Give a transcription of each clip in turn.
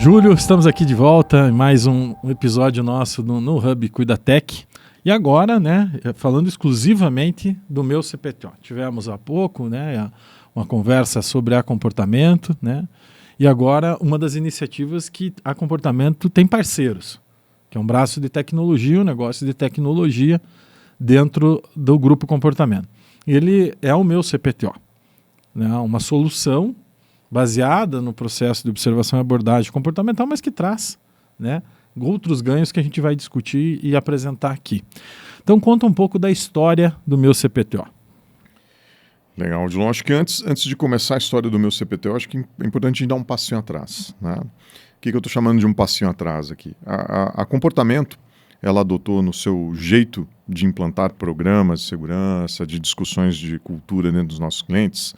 Júlio, estamos aqui de volta em mais um episódio nosso no Hub Cuidatec. E agora, né, falando exclusivamente do meu CPTO. Tivemos há pouco, né, uma conversa sobre a comportamento, né, e agora uma das iniciativas que a comportamento tem parceiros, que é um braço de tecnologia, um negócio de tecnologia dentro do grupo comportamento. Ele é o meu CPTO, né, uma solução baseada no processo de observação e abordagem comportamental, mas que traz, né, outros ganhos que a gente vai discutir e apresentar aqui. Então conta um pouco da história do meu CPTO. Legal, Dilon. Acho que antes de começar a história do meu CPTO, acho que é importante a gente dar um passinho atrás, né? O que eu estou chamando de um passinho atrás aqui? A Comportamento, ela adotou no seu jeito de implantar programas de segurança, de discussões de cultura dentro dos nossos clientes,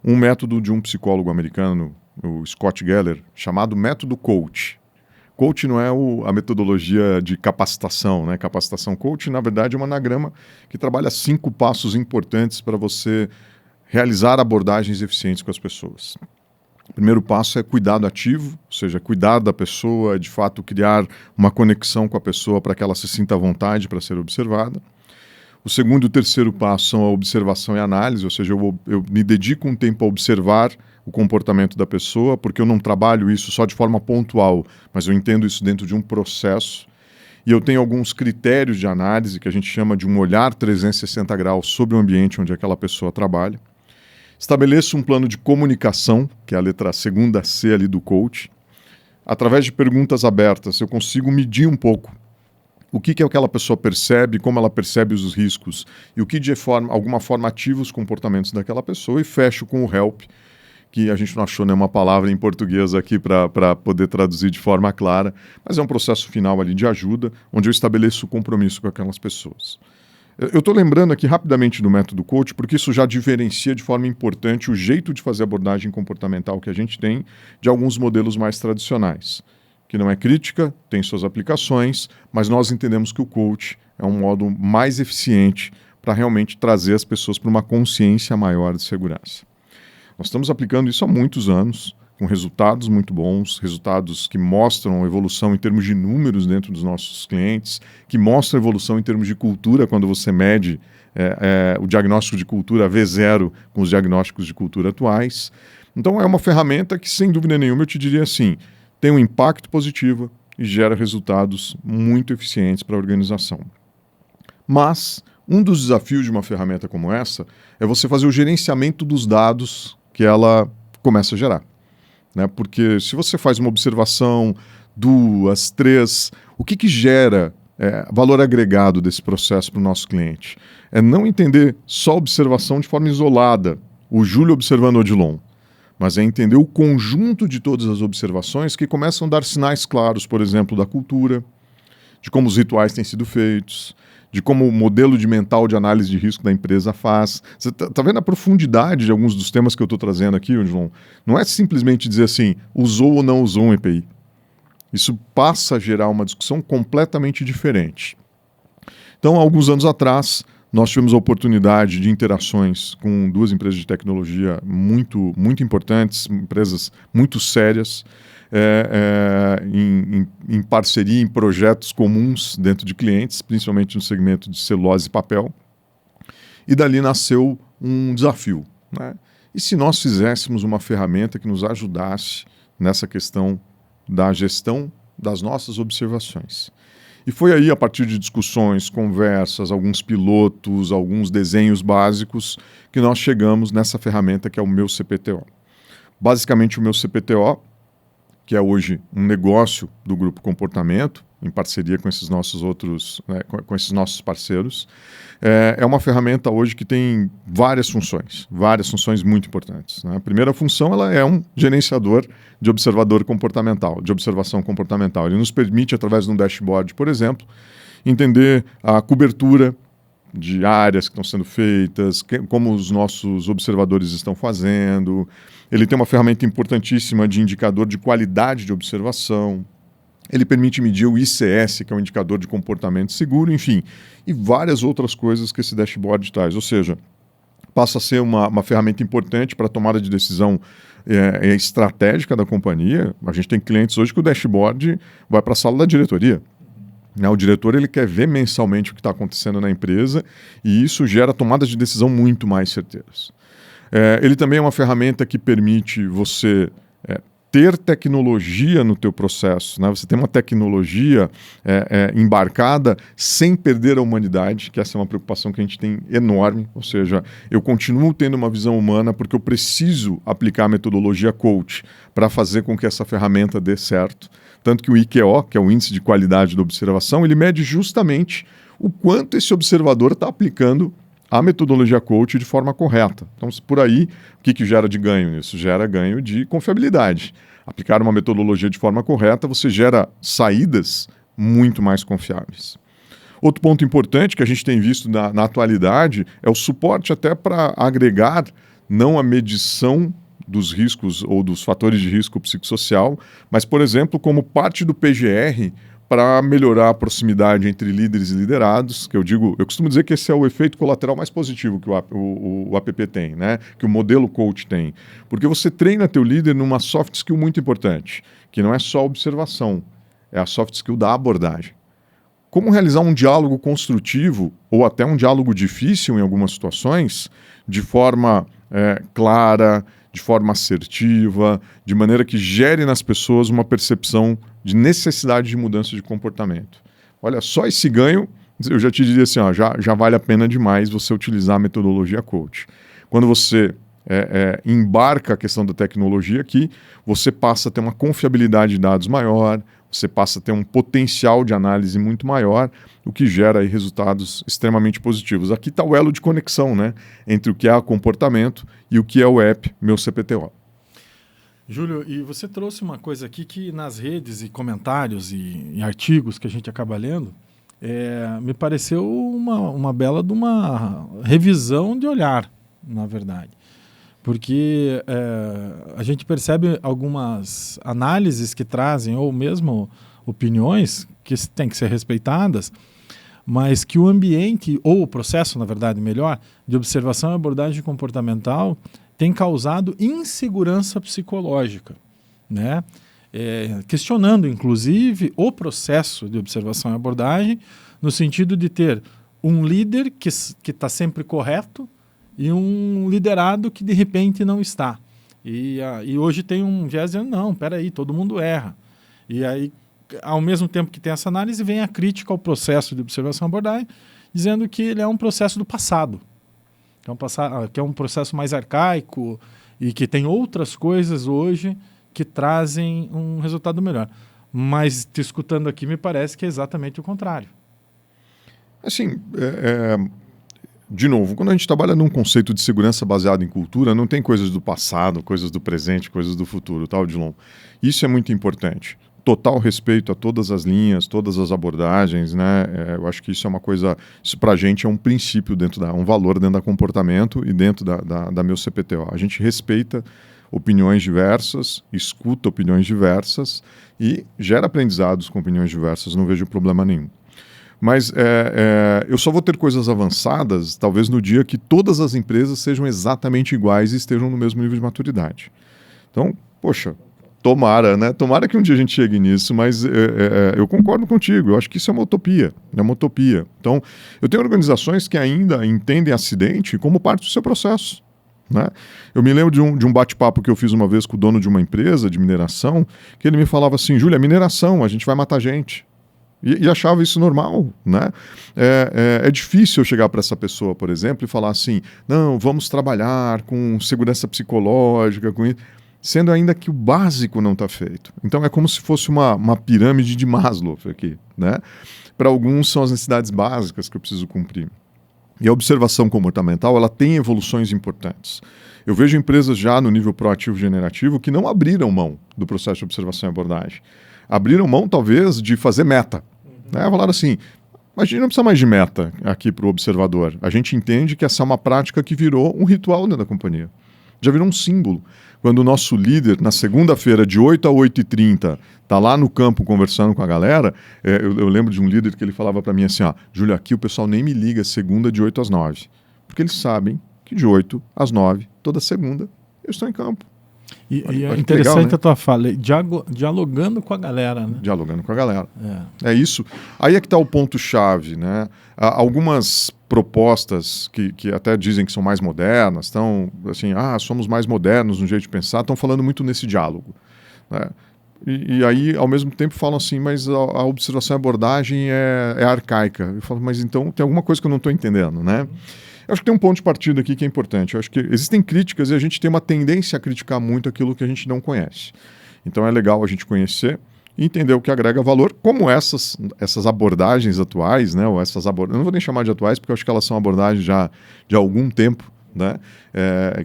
um método de um psicólogo americano, o Scott Geller, chamado método coach. Coach não é a metodologia de capacitação, né? Capacitação coach, na verdade, é um anagrama que trabalha 5 passos importantes para você realizar abordagens eficientes com as pessoas. O primeiro passo é cuidado ativo, ou seja, cuidar da pessoa, de fato criar uma conexão com a pessoa para que ela se sinta à vontade para ser observada. O segundo e o terceiro passo são a observação e análise, ou seja, eu me dedico um tempo a observar o comportamento da pessoa, porque eu não trabalho isso só de forma pontual, mas eu entendo isso dentro de um processo. E eu tenho alguns critérios de análise que a gente chama de um olhar 360 graus sobre o ambiente onde aquela pessoa trabalha. Estabeleço um plano de comunicação, que é a letra segunda C ali do coach. Através de perguntas abertas, eu consigo medir um pouco o que aquela pessoa percebe, como ela percebe os riscos e o que de alguma forma ativa os comportamentos daquela pessoa, e fecho com o help, que a gente não achou nenhuma palavra em português aqui para poder traduzir de forma clara, mas é um processo final ali de ajuda, onde eu estabeleço o compromisso com aquelas pessoas. Eu estou lembrando aqui rapidamente do método coach, porque isso já diferencia de forma importante o jeito de fazer abordagem comportamental que a gente tem de alguns modelos mais tradicionais, que não é crítica, tem suas aplicações, mas nós entendemos que o coach é um modo mais eficiente para realmente trazer as pessoas para uma consciência maior de segurança. Nós estamos aplicando isso há muitos anos, com resultados muito bons, resultados que mostram evolução em termos de números dentro dos nossos clientes, que mostram evolução em termos de cultura, quando você mede o diagnóstico de cultura V0 com os diagnósticos de cultura atuais. Então é uma ferramenta que, sem dúvida nenhuma, eu te diria assim, tem um impacto positivo e gera resultados muito eficientes para a organização. Mas um dos desafios de uma ferramenta como essa é você fazer o gerenciamento dos dados que ela começa a gerar, né? Porque se você faz uma observação, 2, 3, o que gera valor agregado desse processo para o nosso cliente? É não entender só a observação de forma isolada, o Júlio observando o Odilon, mas é entender o conjunto de todas as observações que começam a dar sinais claros, por exemplo, da cultura, de como os rituais têm sido feitos, de como o modelo de mental de análise de risco da empresa faz. Você está vendo a profundidade de alguns dos temas que eu estou trazendo aqui, João? Não é simplesmente dizer assim, usou ou não usou um EPI. Isso passa a gerar uma discussão completamente diferente. Então, há alguns anos atrás, nós tivemos a oportunidade de interações com 2 empresas de tecnologia muito, muito importantes, empresas muito sérias, em parceria, em projetos comuns dentro de clientes, principalmente no segmento de celulose e papel. E dali nasceu um desafio, né? E se nós fizéssemos uma ferramenta que nos ajudasse nessa questão da gestão das nossas observações? E foi aí, a partir de discussões, conversas, alguns pilotos, alguns desenhos básicos, que nós chegamos nessa ferramenta que é o meu CPTO. Basicamente, o meu CPTO, que é hoje um negócio do Grupo Comportamento, em parceria com esses nossos outros, né, com esses nossos parceiros, é uma ferramenta hoje que tem várias funções muito importantes, né? A primeira função, ela é um gerenciador de observador comportamental, de observação comportamental. Ele nos permite, através de um dashboard, por exemplo, entender a cobertura de áreas que estão sendo feitas, como os nossos observadores estão fazendo. Ele tem uma ferramenta importantíssima de indicador de qualidade de observação. Ele permite medir o ICS, que é um indicador de comportamento seguro, enfim, e várias outras coisas que esse dashboard traz. Ou seja, passa a ser uma ferramenta importante para a tomada de decisão estratégica da companhia. A gente tem clientes hoje que o dashboard vai para a sala da diretoria. O diretor ele quer ver mensalmente o que está acontecendo na empresa e isso gera tomadas de decisão muito mais certeiras. Ele também é uma ferramenta que permite você ter tecnologia no teu processo, né? Você tem uma tecnologia embarcada sem perder a humanidade, que essa é uma preocupação que a gente tem enorme, ou seja, eu continuo tendo uma visão humana porque eu preciso aplicar a metodologia coach para fazer com que essa ferramenta dê certo. Tanto que o IQO, que é o Índice de Qualidade da Observação, ele mede justamente o quanto esse observador está aplicando a metodologia coach de forma correta. Então, por aí, o que gera de ganho nisso? Gera ganho de confiabilidade. Aplicar uma metodologia de forma correta, você gera saídas muito mais confiáveis. Outro ponto importante que a gente tem visto na atualidade é o suporte até para agregar não a medição dos riscos ou dos fatores de risco psicossocial, mas, por exemplo, como parte do PGR, para melhorar a proximidade entre líderes e liderados, que eu costumo dizer que esse é o efeito colateral mais positivo que o APP tem, né? Que o modelo coach tem. Porque você treina teu líder numa soft skill muito importante, que não é só observação, é a soft skill da abordagem. Como realizar um diálogo construtivo, ou até um diálogo difícil em algumas situações, de forma clara, de forma assertiva, de maneira que gere nas pessoas uma percepção de necessidade de mudança de comportamento. Olha, só esse ganho, eu já te diria assim, já vale a pena demais você utilizar a metodologia coach. Quando você embarca a questão da tecnologia aqui, você passa a ter uma confiabilidade de dados maior, você passa a ter um potencial de análise muito maior, o que gera aí resultados extremamente positivos. Aqui está o elo de conexão, né, entre o que é o comportamento e o que é o app Meu CPTO. Júlio, e você trouxe uma coisa aqui que nas redes e comentários e artigos que a gente acaba lendo, me pareceu uma bela de uma revisão de olhar, na verdade. Porque a gente percebe algumas análises que trazem, ou mesmo opiniões, que têm que ser respeitadas, mas que o ambiente, ou o processo, na verdade, melhor, de observação e abordagem comportamental tem causado insegurança psicológica, né? Questionando, inclusive, o processo de observação e abordagem, no sentido de ter um líder que está sempre correto e um liderado que, de repente, não está. E hoje tem um viés dizendo, não, peraí, todo mundo erra. E aí, ao mesmo tempo que tem essa análise, vem a crítica ao processo de observação e abordagem, dizendo que ele é um processo do passado. Que é um processo mais arcaico e que tem outras coisas hoje que trazem um resultado melhor. Mas, te escutando aqui, me parece que é exatamente o contrário. Assim, de novo, quando a gente trabalha num conceito de segurança baseado em cultura, não tem coisas do passado, coisas do presente, coisas do futuro, tá, Odilon? Isso é muito importante. Total respeito a todas as linhas, todas as abordagens, né? Eu acho que isso é uma coisa, isso pra gente é um princípio um valor dentro da comportamento e dentro da Meu CPTO. A gente respeita opiniões diversas, escuta opiniões diversas e gera aprendizados com opiniões diversas, não vejo problema nenhum. Mas eu só vou ter coisas avançadas, talvez no dia que todas as empresas sejam exatamente iguais e estejam no mesmo nível de maturidade. Então, poxa, tomara, né? Tomara que um dia a gente chegue nisso, mas eu concordo contigo, eu acho que isso é uma utopia, Então, eu tenho organizações que ainda entendem acidente como parte do seu processo, né? Eu me lembro de um bate-papo que eu fiz uma vez com o dono de uma empresa de mineração, que ele me falava assim, Júlia, mineração, a gente vai matar gente. E achava isso normal, né? É difícil eu chegar para essa pessoa, por exemplo, e falar assim, não, vamos trabalhar com segurança psicológica, com isso, sendo ainda que o básico não está feito. Então é como se fosse uma pirâmide de Maslow aqui, né? Para alguns são as necessidades básicas que eu preciso cumprir. E a observação comportamental, ela tem evoluções importantes. Eu vejo empresas já no nível proativo generativo que não abriram mão do processo de observação e abordagem. Abriram mão, talvez, de fazer meta. Né? Falaram assim, mas a gente não precisa mais de meta aqui para o observador. A gente entende que essa é uma prática que virou um ritual dentro da companhia. Já virou um símbolo. Quando o nosso líder, na segunda-feira, de 8 a 8h30, está lá no campo conversando com a galera, eu lembro de um líder que ele falava para mim assim, Júlio, aqui o pessoal nem me liga segunda de 8 às 9. Porque eles sabem que de 8 às 9, toda segunda, eu estou em campo. E é interessante legal, né? A tua fala, dialogando com a galera, né? Dialogando com a galera. É isso. Aí é que está o ponto-chave, né? Há algumas propostas que até dizem que são mais modernas, estão assim, somos mais modernos no jeito de pensar, estão falando muito nesse diálogo, né? E aí, ao mesmo tempo, falam assim, mas a observação e a abordagem é arcaica. Eu falo, mas então tem alguma coisa que eu não estou entendendo, né? Eu acho que tem um ponto de partida aqui que é importante. Eu acho que existem críticas e a gente tem uma tendência a criticar muito aquilo que a gente não conhece. Então é legal a gente conhecer e entender o que agrega valor, como essas abordagens atuais, né? Ou essas eu não vou nem chamar de atuais, porque eu acho que elas são abordagens já de algum tempo, né?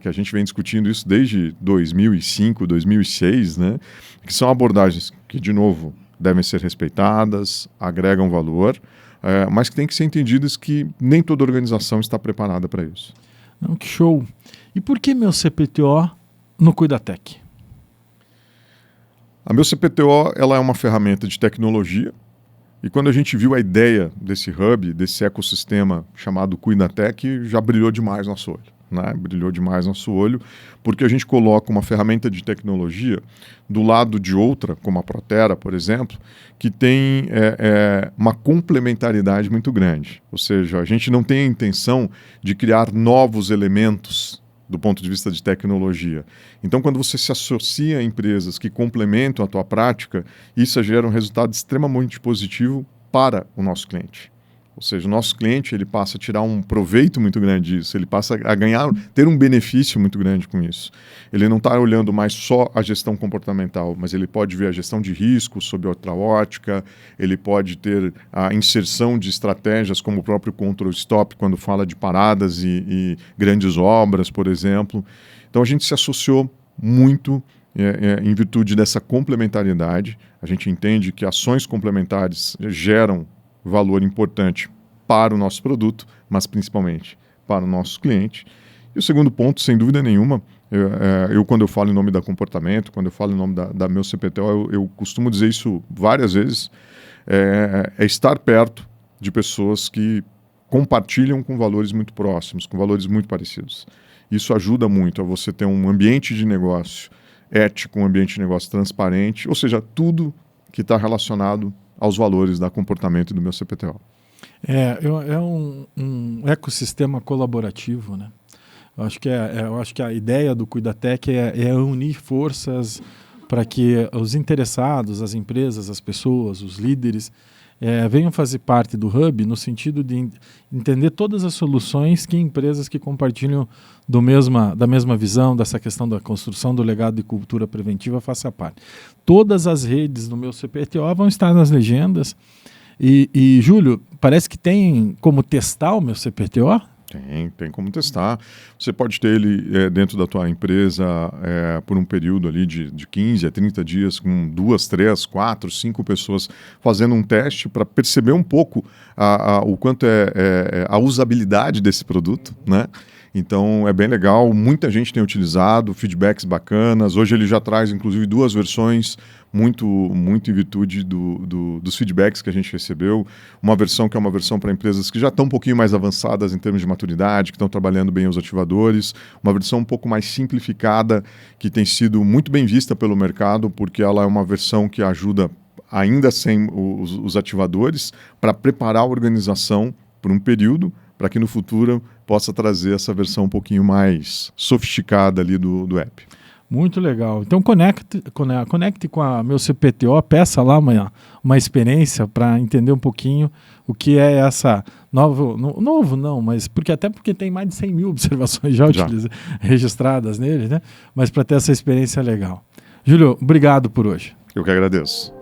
Que a gente vem discutindo isso desde 2005, 2006, né? Que são abordagens que, de novo, devem ser respeitadas, agregam valor, mas que tem que ser entendidas que nem toda organização está preparada para isso. Não, que show! E por que meu CPTO no Cuidatec? A meu CPTO ela é uma ferramenta de tecnologia e quando a gente viu a ideia desse hub, desse ecossistema chamado Cuidatec, já brilhou demais nosso olho. Né? Brilhou demais nosso olho, porque a gente coloca uma ferramenta de tecnologia do lado de outra, como a Proterra, por exemplo, que tem uma complementaridade muito grande. Ou seja, a gente não tem a intenção de criar novos elementos do ponto de vista de tecnologia. Então, quando você se associa a empresas que complementam a tua prática, isso gera um resultado extremamente positivo para o nosso cliente. Ou seja, o nosso cliente ele passa a tirar um proveito muito grande disso, ele passa a ter um benefício muito grande com isso. Ele não está olhando mais só a gestão comportamental, mas ele pode ver a gestão de risco sob outra ótica, ele pode ter a inserção de estratégias como o próprio Control Stop, quando fala de paradas e grandes obras, por exemplo. Então a gente se associou muito em virtude dessa complementariedade. A gente entende que ações complementares geram valor importante para o nosso produto, mas principalmente para o nosso cliente. E o segundo ponto, sem dúvida nenhuma, quando eu falo em nome da Comportamento, quando eu falo em nome da meu CPTO, eu costumo dizer isso várias vezes, é estar perto de pessoas que compartilham com valores muito próximos, com valores muito parecidos. Isso ajuda muito a você ter um ambiente de negócio ético, um ambiente de negócio transparente, ou seja, tudo que está relacionado aos valores da Comportamento do meu CPTO. É um ecossistema colaborativo, né? Eu acho que a ideia do Cuidatec é unir forças para que os interessados, as empresas, as pessoas, os líderes venham fazer parte do Hub no sentido de entender todas as soluções que empresas que compartilham da mesma visão, dessa questão da construção do legado de cultura preventiva façam parte. Todas as redes do meu CPTO vão estar nas legendas. E Júlio, parece que tem como testar o meu CPTO? Tem como testar. Você pode ter ele dentro da tua empresa por um período ali de 15 a 30 dias, com 2, 3, 4, 5 pessoas fazendo um teste para perceber um pouco o quanto a usabilidade desse produto, né? Então é bem legal, muita gente tem utilizado, feedbacks bacanas. Hoje ele já traz inclusive 2 versões, muito em virtude dos feedbacks que a gente recebeu. Uma versão que é uma versão para empresas que já estão um pouquinho mais avançadas em termos de maturidade, que estão trabalhando bem os ativadores. Uma versão um pouco mais simplificada, que tem sido muito bem vista pelo mercado, porque ela é uma versão que ajuda, ainda sem os ativadores, para preparar a organização por um período, para que no futuro possa trazer essa versão um pouquinho mais sofisticada ali do app. Muito legal. Então conecte com a meu CPTO, peça lá uma experiência para entender um pouquinho o que é essa novo não, mas porque tem mais de 100 mil observações já. Registradas nele, né? Mas para ter essa experiência legal. Júlio, obrigado por hoje. Eu que agradeço.